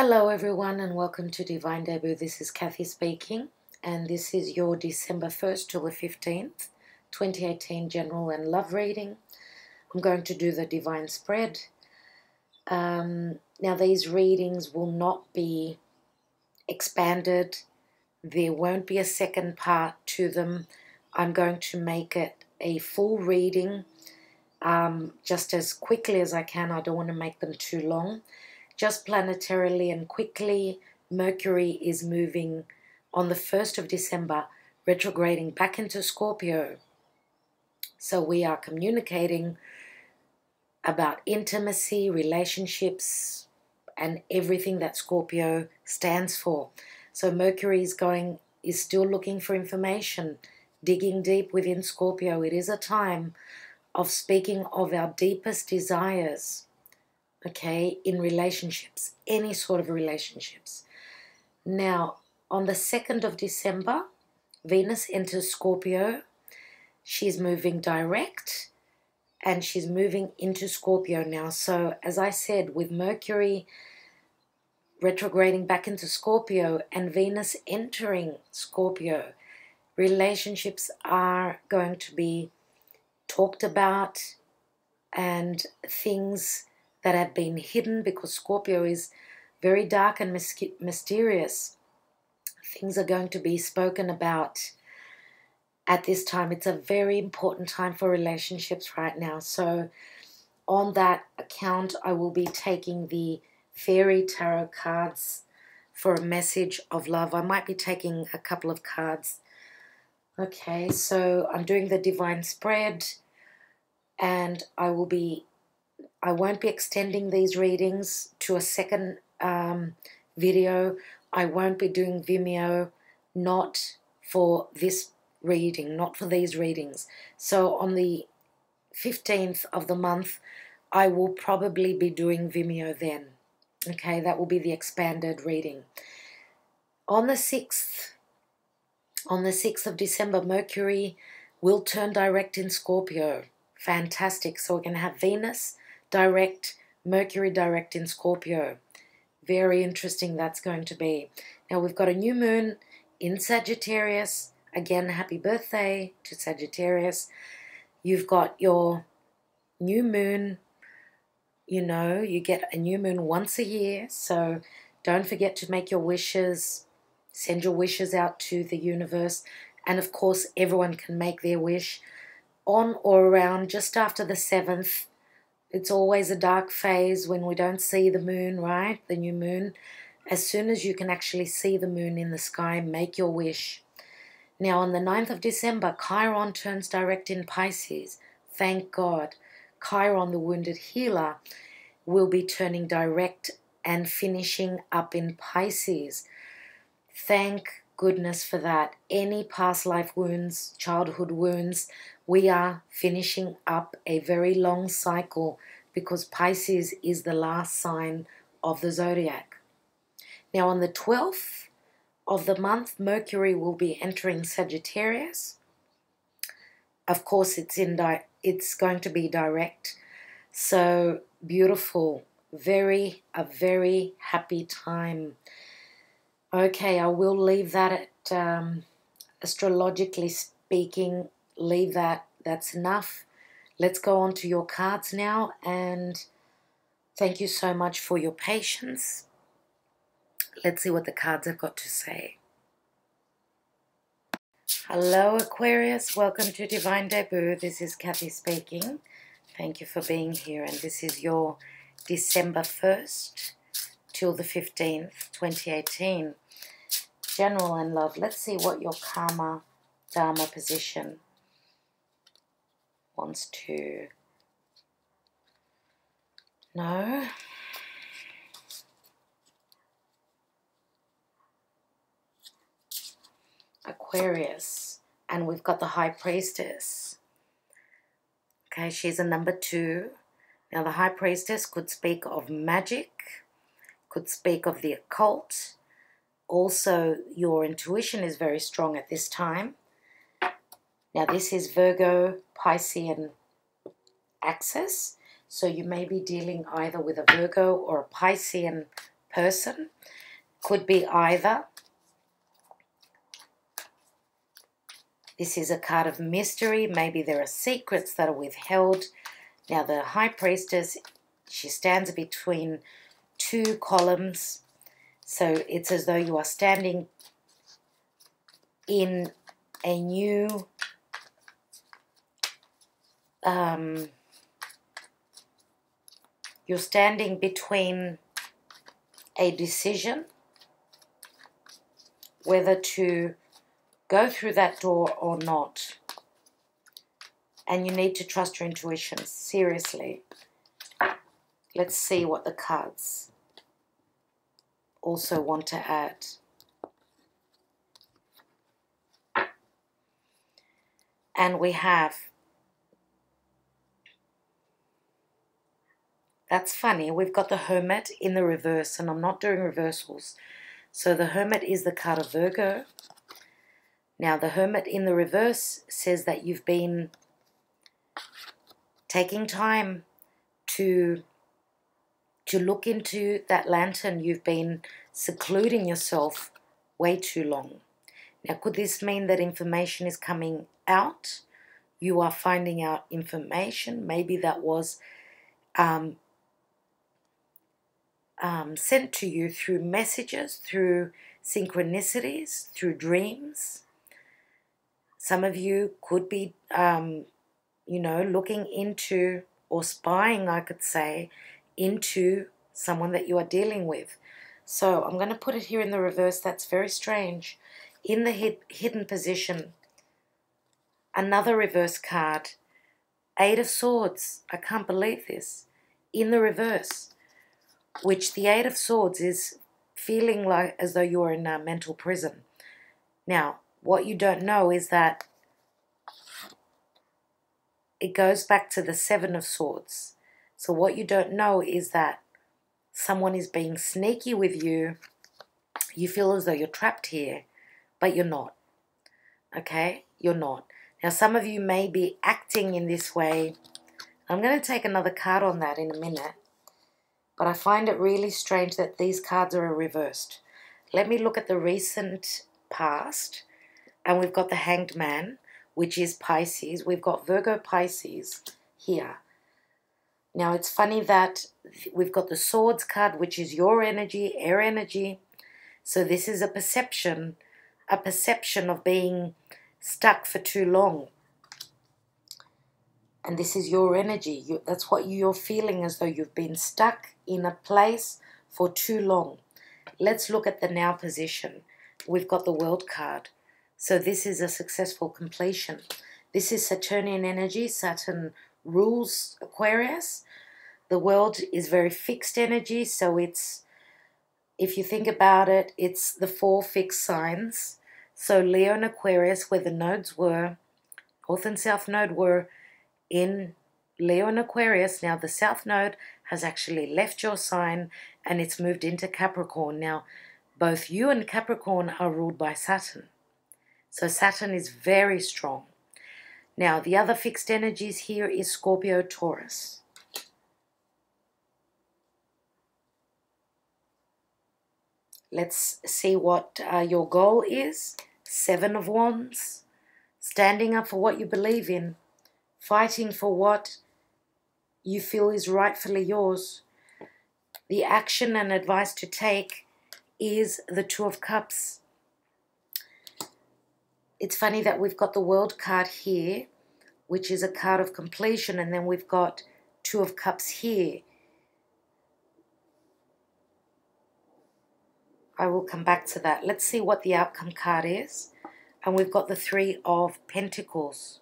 Hello everyone and welcome to Divine Debut. This is Kathy speaking and this is your December 1st till the 15th, 2018 general and love reading. I'm going to do the divine spread. Now these readings will not be expanded. There won't be a second part to them. I'm going to make it a full reading just as quickly as I can. I don't want to make them too long. Just planetarily and quickly, Mercury is moving on the 1st of December, retrograding back into Scorpio. So we are communicating about intimacy, relationships, and everything that Scorpio stands for. So Mercury is still looking for information, digging deep within Scorpio. It is a time of speaking of our deepest desires. Okay, in relationships, any sort of relationships. Now, on the 2nd of December, Venus enters Scorpio. She's moving direct and she's moving into Scorpio now. So, as I said, with Mercury retrograding back into Scorpio and Venus entering Scorpio, relationships are going to be talked about and things that have been hidden, because Scorpio is very dark and mysterious. Things are going to be spoken about at this time. It's a very important time for relationships right now. So on that account, I will be taking the Fairy Tarot cards for a message of love. I might be taking a couple of cards. Okay, so I'm doing the divine spread and I won't be extending these readings to a second video. I won't be doing Vimeo, not for this reading, not for these readings. So on the 15th of the month, I will probably be doing Vimeo then. Okay, that will be the expanded reading. On the 6th of December, Mercury will turn direct in Scorpio. Fantastic. So we're going to have Venus direct, Mercury direct in Scorpio. Very interesting that's going to be. Now we've got a new moon in Sagittarius. Again, happy birthday to Sagittarius. You've got your new moon. You know, you get a new moon once a year. So don't forget to make your wishes. Send your wishes out to the universe. And of course, everyone can make their wish on or around just after the 7th. It's always a dark phase when we don't see the moon, right? The new moon. As soon as you can actually see the moon in the sky, make your wish. Now, on the 9th of December, Chiron turns direct in Pisces. Thank God. Chiron, the wounded healer, will be turning direct and finishing up in Pisces. Thank goodness for that. Any past life wounds, childhood wounds, we are finishing up a very long cycle, because Pisces is the last sign of the zodiac. Now on the 12th of the month, Mercury will be entering Sagittarius. Of course, it's going to be direct. So beautiful. A very happy time. Okay, I will leave that at, astrologically speaking, leave that. That's enough. Let's go on to your cards now, and thank you so much for your patience. Let's see what the cards have got to say. Hello, Aquarius. Welcome to Divine Debut. This is Kathy speaking. Thank you for being here, and this is your December 1st till the 15th, 2018. General and love. Let's see what your karma dharma position wants to know. Aquarius. And we've got the High Priestess. Okay, she's a number 2. Now the High Priestess could speak of magic, could speak of the occult. Also, your intuition is very strong at this time. Now, this is Virgo, Piscean axis. So you may be dealing either with a Virgo or a Piscean person. Could be either. This is a card of mystery. Maybe there are secrets that are withheld. Now the High Priestess, she stands between two columns. So it's as though you are standing in a new you're standing between a decision whether to go through that door or not. And you need to trust your intuition, seriously. Let's see what the cards also want to add. And we have, that's funny, we've got the Hermit in the reverse, and I'm not doing reversals. So the Hermit is the card of Virgo. Now the Hermit in the reverse says that you've been taking time to look into that lantern. You've been secluding yourself way too long. Now could this mean that information is coming out? You are finding out information. Maybe that was sent to you through messages, through synchronicities, through dreams. Some of you could be, you know, looking into or spying, I could say, into someone that you are dealing with. So I'm going to put it here in the reverse. That's very strange. In the hidden position, another reverse card, Eight of Swords. I can't believe this. In the reverse, which the Eight of Swords is feeling like as though you're in a mental prison. Now, what you don't know is that it goes back to the Seven of Swords. So what you don't know is that someone is being sneaky with you. You feel as though you're trapped here, but you're not. Okay? You're not. Now, some of you may be acting in this way. I'm going to take another card on that in a minute. But I find it really strange that these cards are reversed. Let me look at the recent past. And we've got the Hanged Man, which is Pisces. We've got Virgo Pisces here. Now, it's funny that we've got the Swords card, which is your energy, air energy. So this is a perception of being stuck for too long. And this is your energy. That's what you're feeling, as though you've been stuck in a place for too long. Let's look at the now position. We've got the World card. So this is a successful completion. This is Saturnian energy. Saturn rules Aquarius. The World is very fixed energy. So it's, if you think about it, it's the four fixed signs. So Leo and Aquarius, where the nodes were, North and South node were in Leo and Aquarius. Now the South node has actually left your sign and it's moved into Capricorn. Now both you and Capricorn are ruled by Saturn. So Saturn is very strong. Now the other fixed energies here is Scorpio, Taurus. Let's see what your goal is. Seven of Wands. Standing up for what you believe in. Fighting for what you feel is rightfully yours. The action and advice to take is the Two of Cups. It's funny that we've got the World card here, which is a card of completion, and then we've got Two of Cups here. I will come back to that. Let's see what the outcome card is. And we've got the Three of Pentacles.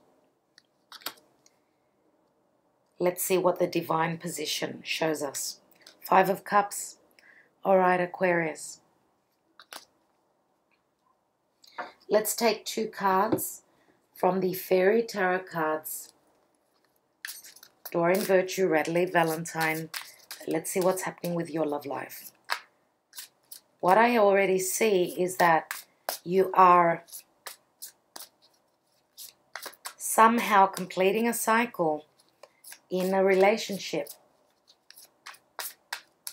Let's see what the divine position shows us. Five of Cups. All right, Aquarius. Let's take two cards from the Fairy Tarot cards. Doreen, Virtue, Radleigh, Valentine. Let's see what's happening with your love life. What I already see is that you are somehow completing a cycle in a relationship.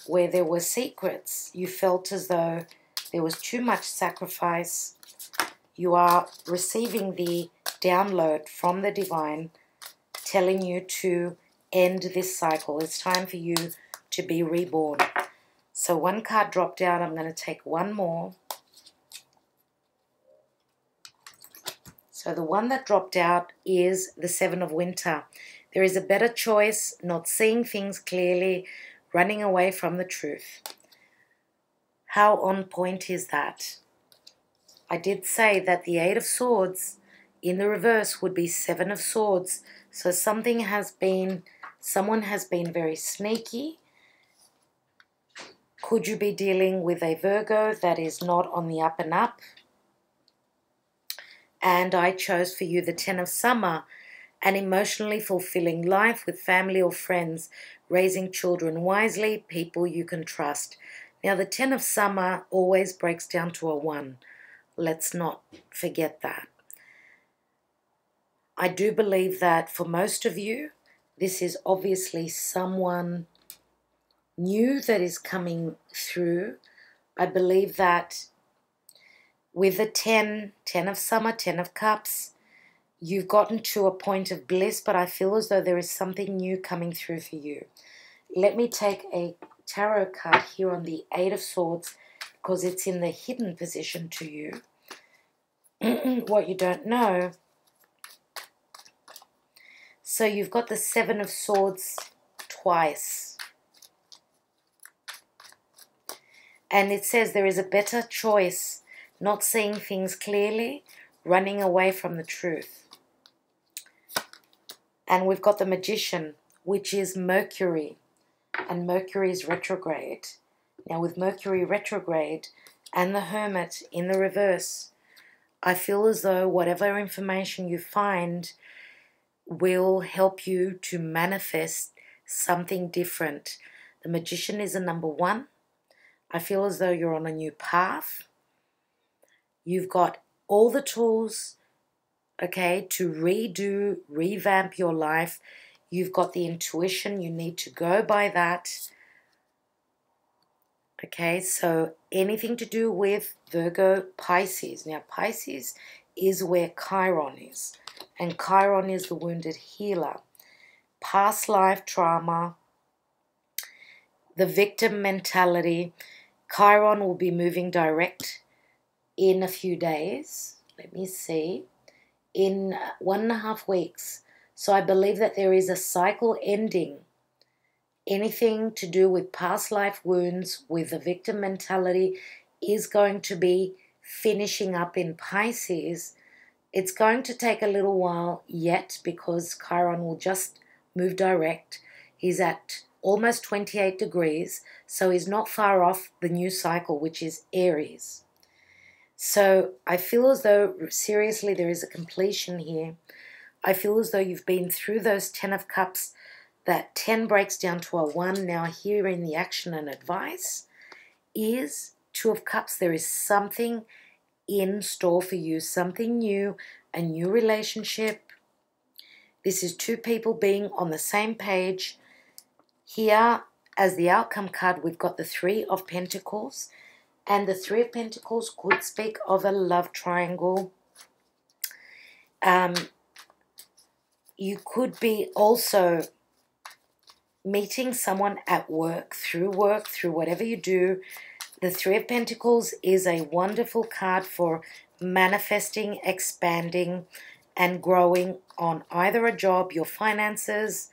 where there were secrets. You felt as though there was too much sacrifice. You are receiving the download from the divine telling you to end this cycle. It's time for you to be reborn. So one card dropped out. I'm going to take one more. So the one that dropped out is the Seven of Winter. There is a better choice, not seeing things clearly, running away from the truth. How on point is that? I did say that the Eight of Swords in the reverse would be Seven of Swords. So someone has been very sneaky. Could you be dealing with a Virgo that is not on the up and up? And I chose for you the Ten of Summer, an emotionally fulfilling life with family or friends, raising children wisely, people you can trust. Now the Ten of Summer always breaks down to a 1. Let's not forget that. I do believe that for most of you, this is obviously someone new that is coming through. I believe that with the 10 of Summer, 10 of Cups, you've gotten to a point of bliss, but I feel as though there is something new coming through for you. Let me take a tarot card here on the Eight of Swords because it's in the hidden position to you. What you don't know. So you've got the Seven of Swords twice. And it says there is a better choice, not seeing things clearly, running away from the truth. And we've got the Magician, which is Mercury. And Mercury is retrograde. Now with Mercury retrograde and the Hermit in the reverse, I feel as though whatever information you find will help you to manifest something different. The Magician is a number 1. I feel as though you're on a new path. You've got all the tools, okay, to redo, revamp your life. You've got the intuition. You need to go by that. Okay, so anything to do with Virgo, Pisces. Now, Pisces is where Chiron is. And Chiron is the wounded healer. Past life trauma, the victim mentality. Chiron will be moving direct in a few days. Let me see. In 1.5 weeks. So I believe that there is a cycle ending. Anything to do with past life wounds, with the victim mentality, is going to be finishing up in Pisces. It's going to take a little while yet because Chiron will just move direct. He's at almost 28 degrees, so he's not far off the new cycle, which is Aries. So I feel as though, seriously, there is a completion here. I feel as though you've been through those 10 of Cups. That 10 breaks down to a 1. Now here in the action and advice is 2 of Cups. There is something in store for you, something new, a new relationship. This is 2 people being on the same page. Here, as the outcome card, we've got the 3 of Pentacles. And the 3 of Pentacles could speak of a love triangle. You could be also meeting someone at work, through whatever you do. The 3 of Pentacles is a wonderful card for manifesting, expanding, and growing on either a job, your finances.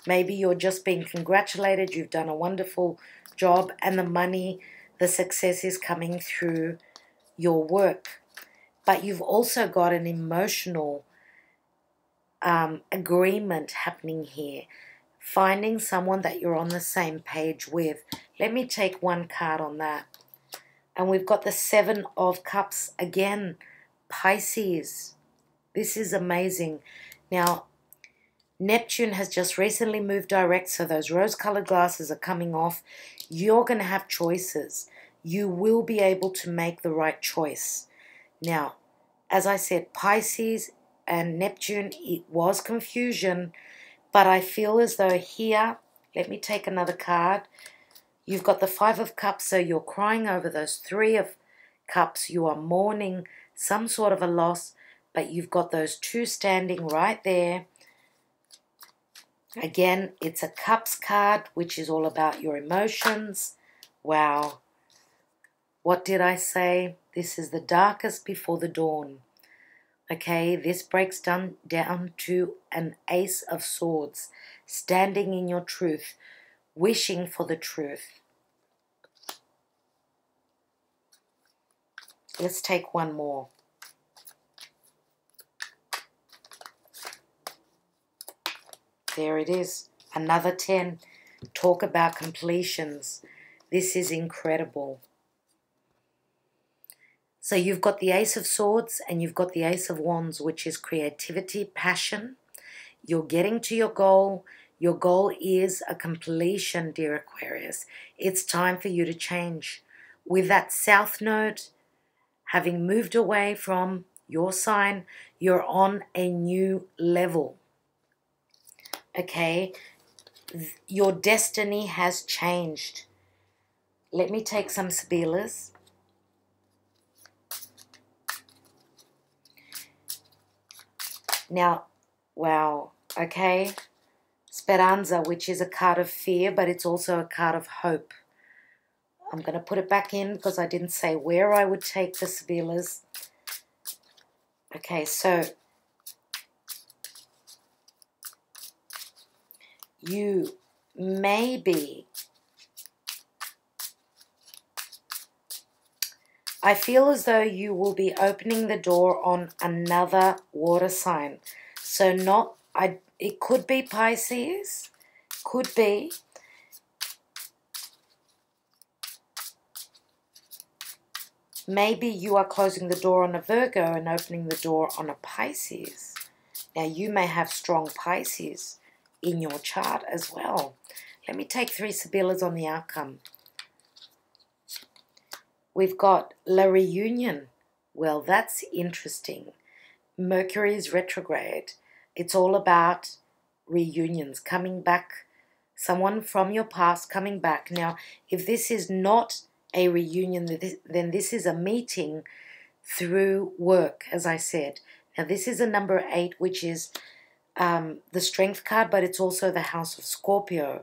Maybe you're just being congratulated. You've done a wonderful job, and the money, the success is coming through your work. But you've also got an emotional agreement happening here. Finding someone that you're on the same page with. Let me take one card on that. And we've got the 7 of Cups again. Pisces. This is amazing. Now, Neptune has just recently moved direct, so those rose-colored glasses are coming off. You're going to have choices. You will be able to make the right choice. Now, as I said, Pisces and Neptune, it was confusion. But I feel as though here, let me take another card. You've got the Five of Cups, so you're crying over those Three of Cups. You are mourning some sort of a loss, but you've got those two standing right there. Again, it's a Cups card, which is all about your emotions. Wow. What did I say? This is the darkest before the dawn. Okay, this breaks down to an Ace of Swords, standing in your truth, wishing for the truth. Let's take one more. There it is, another 10. Talk about completions. This is incredible. So you've got the Ace of Swords and you've got the Ace of Wands, which is creativity, passion. You're getting to your goal. Your goal is a completion, dear Aquarius. It's time for you to change. With that South Node, having moved away from your sign, you're on a new level. Okay, your destiny has changed. Let me take some Sibillas. Now, wow, okay. Speranza, which is a card of fear, but it's also a card of hope. I'm going to put it back in because I didn't say where I would take the Sibillas. Okay, so you maybe, I feel as though you will be opening the door on another water sign. So it could be Pisces, could be. Maybe you are closing the door on a Virgo and opening the door on a Pisces. Now you may have strong Pisces in your chart as well. Let me take 3 Sibillas on the outcome. We've got La Reunion. Well, that's interesting. Mercury is retrograde. It's all about reunions, coming back, someone from your past coming back. Now, if this is not a reunion, then this is a meeting through work, as I said. Now, this is a number 8, which is the Strength card, but it's also the House of Scorpio.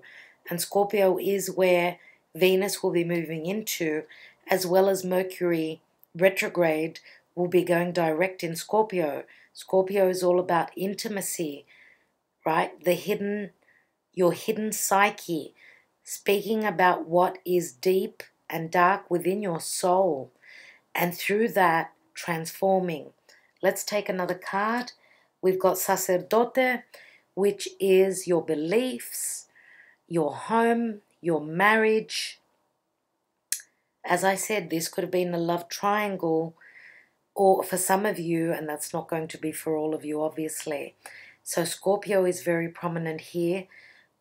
And Scorpio is where Venus will be moving into, as well as Mercury retrograde will be going direct in Scorpio. Scorpio is all about intimacy, right? Your hidden psyche, speaking about what is deep and dark within your soul, and through that transforming. Let's take another card. We've got Sacerdote, which is your beliefs, your home, your marriage. As I said, this could have been a love triangle, or for some of you, and that's not going to be for all of you, obviously. So Scorpio is very prominent here.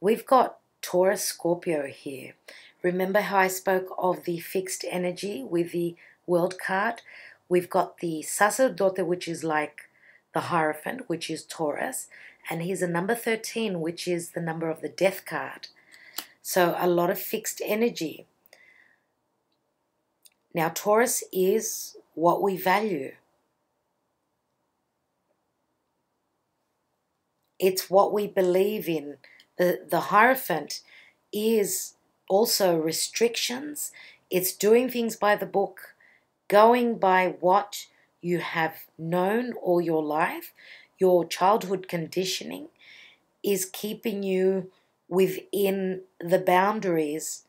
We've got Taurus Scorpio here. Remember how I spoke of the fixed energy with the World card? We've got the Sacerdote, which is like the Hierophant, which is Taurus. And here's a number 13, which is the number of the Death card. So a lot of fixed energy. Now, Taurus is what we value. It's what we believe in. The Hierophant is also restrictions. It's doing things by the book, going by what you have known all your life. Your childhood conditioning is keeping you within the boundaries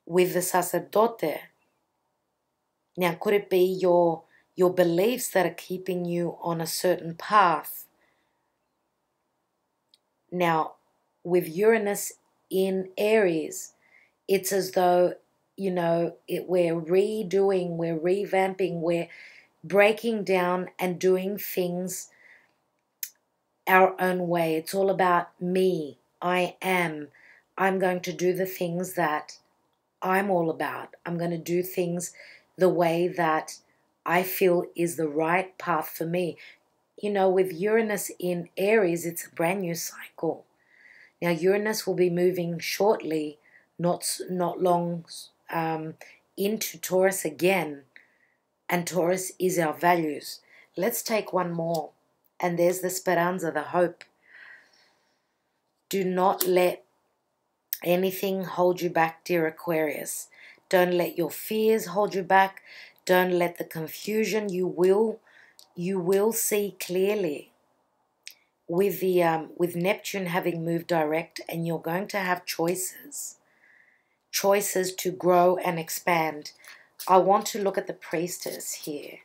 with the Sacerdote. Now, could it be your beliefs that are keeping you on a certain path? Now, with Uranus in Aries, it's as though, we're redoing, we're revamping, we're breaking down and doing things our own way. It's all about me. I'm going to do the things that I'm all about. I'm going to do things the way that I feel is the right path for me. With Uranus in Aries, it's a brand new cycle. Now, Uranus will be moving shortly, not long, into Taurus again. And Taurus is our values. Let's take one more. And there's the speranza, the hope. Do not let anything hold you back, dear Aquarius. Don't let your fears hold you back. Don't let the confusion. You will see clearly with Neptune having moved direct, and you're going to have choices to grow and expand. I want to look at the priestess here.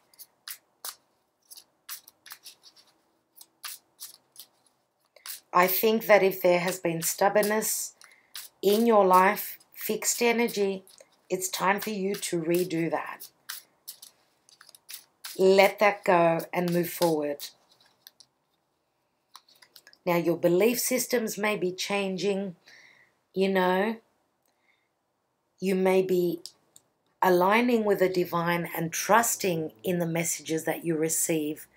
I think that if there has been stubbornness in your life, fixed energy, it's time for you to redo that. Let that go and move forward. Now, your belief systems may be changing, you know. You may be aligning with the divine and trusting in the messages that you receive.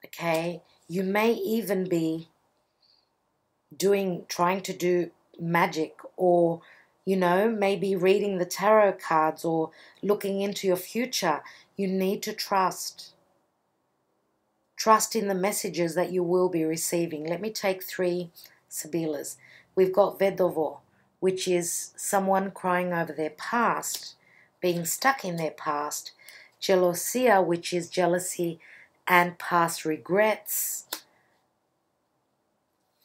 Okay? You may even be trying to do magic, or, you know, maybe reading the tarot cards or looking into your future. You need to trust. Trust in the messages that you will be receiving. Let me take 3 Sibillas. We've got Vedovo, which is someone crying over their past, being stuck in their past. Gelosia, which is jealousy and past regrets.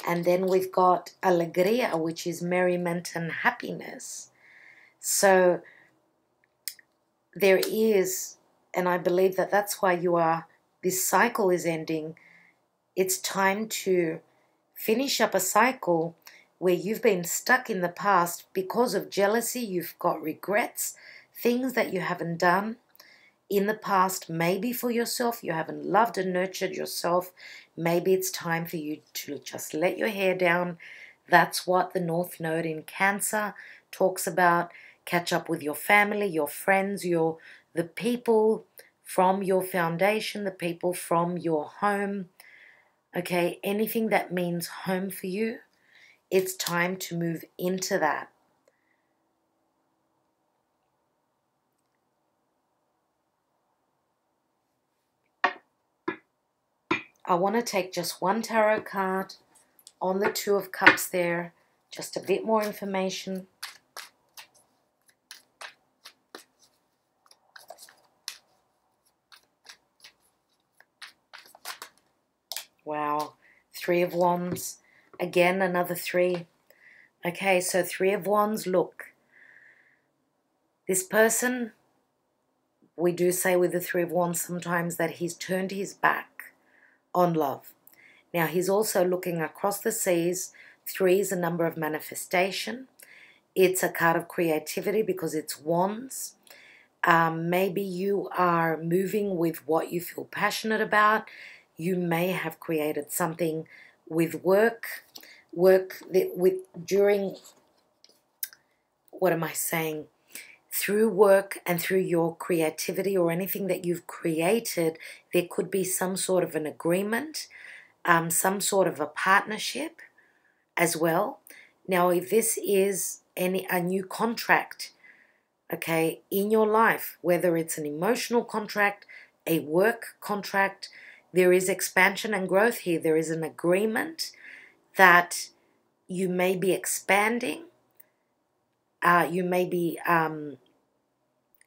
And then we've got Alegria, which is merriment and happiness. So there is, and I believe that that's why this cycle is ending. It's time to finish up a cycle where you've been stuck in the past because of jealousy. You've got regrets, things that you haven't done in the past, maybe for yourself. You haven't loved and nurtured yourself. Maybe it's time for you to just let your hair down. That's what the North Node in Cancer talks about. Catch up with your family, your friends, the people from your foundation, the people from your home. Okay, anything that means home for you, it's time to move into that. I want to take just one tarot card on the 2 of Cups there, just a bit more information. Wow, 3 of Wands, again another 3. Okay, so 3 of Wands, look. This person, we do say with the 3 of Wands sometimes that he's turned his back on love. Now, he's also looking across the seas. 3 is a number of manifestation. It's a card of creativity because it's wands. Maybe you are moving with what you feel passionate about. You may have created something with work during, what am I saying? Through work and through your creativity or anything that you've created, there could be some sort of an agreement, some sort of a partnership as well. Now, if this is a new contract, okay, in your life, whether it's an emotional contract, a work contract, there is expansion and growth here. There is an agreement that you may be expanding. You may be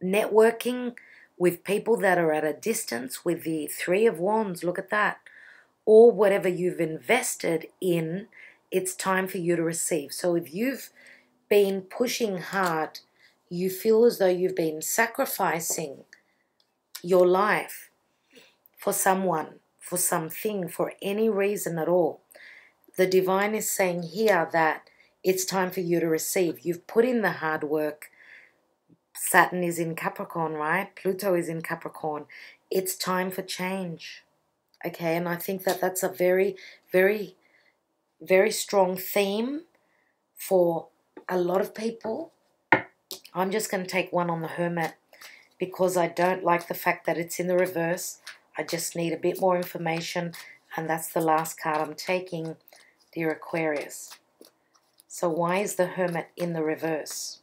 networking with people that are at a distance with the 3 of Wands. Look at that. Or whatever you've invested in, it's time for you to receive. So if you've been pushing hard, you feel as though you've been sacrificing your life for someone, for something, for any reason at all, the divine is saying here that it's time for you to receive. You've put in the hard work. Saturn is in Capricorn, right? Pluto is in Capricorn. It's time for change. Okay, and I think that that's a very, very, very strong theme for a lot of people. I'm just going to take one on the Hermit because I don't like the fact that it's in the reverse. I just need a bit more information, and that's the last card I'm taking. dear Aquarius. So why is the Hermit in the reverse?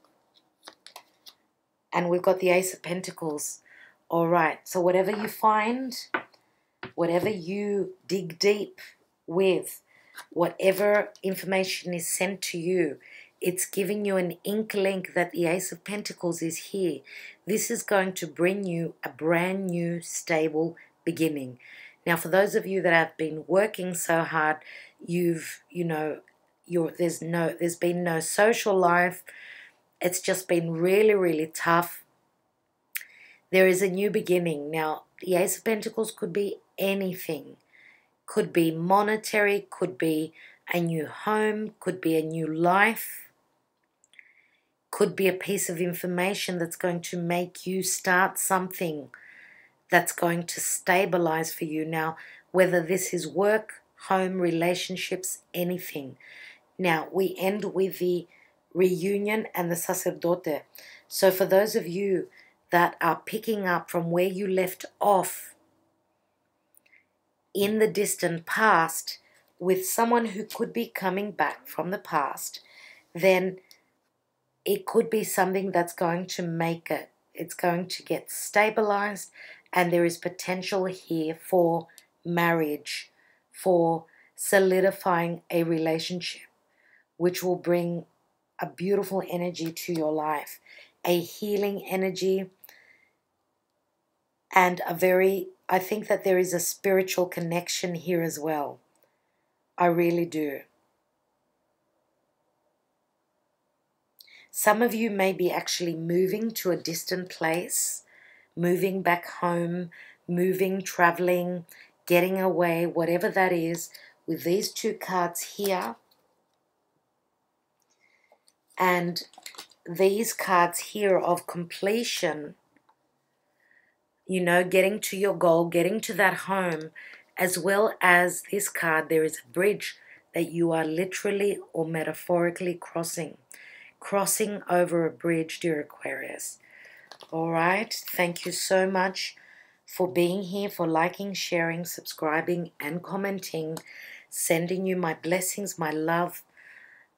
And we've got the Ace of Pentacles. All right, so whatever you find, whatever you dig deep with, whatever information is sent to you, it's giving you an inkling that the Ace of Pentacles is here. This is going to bring you a brand new, stable beginning. Now, for those of you that have been working so hard, there's been no social life. It's just been really, really tough. There is a new beginning. Now, the Ace of Pentacles could be anything. Could be monetary, could be a new home, could be a new life, could be a piece of information that's going to make you start something that's going to stabilize for you. Now, whether this is work, home, relationships, anything. Now, we end with the reunion and the sacerdote. So for those of you that are picking up from where you left off in the distant past with someone who could be coming back from the past, then it could be something that's going to make it. It's going to get stabilized, and there is potential here for marriage, for solidifying a relationship, which will bring a beautiful energy to your life, a healing energy, and I think that there is a spiritual connection here as well. I really do. Some of you may be actually moving to a distant place, moving back home, moving, traveling, getting away, whatever that is, with these two cards here. And these cards here of completion, getting to your goal, getting to that home, as well as this card, there is a bridge that you are literally or metaphorically crossing over a bridge, dear Aquarius. All right, thank you so much for being here, for liking, sharing, subscribing, and commenting. Sending you my blessings, my love,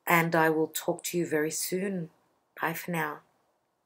and I will talk to you very soon. Bye for now.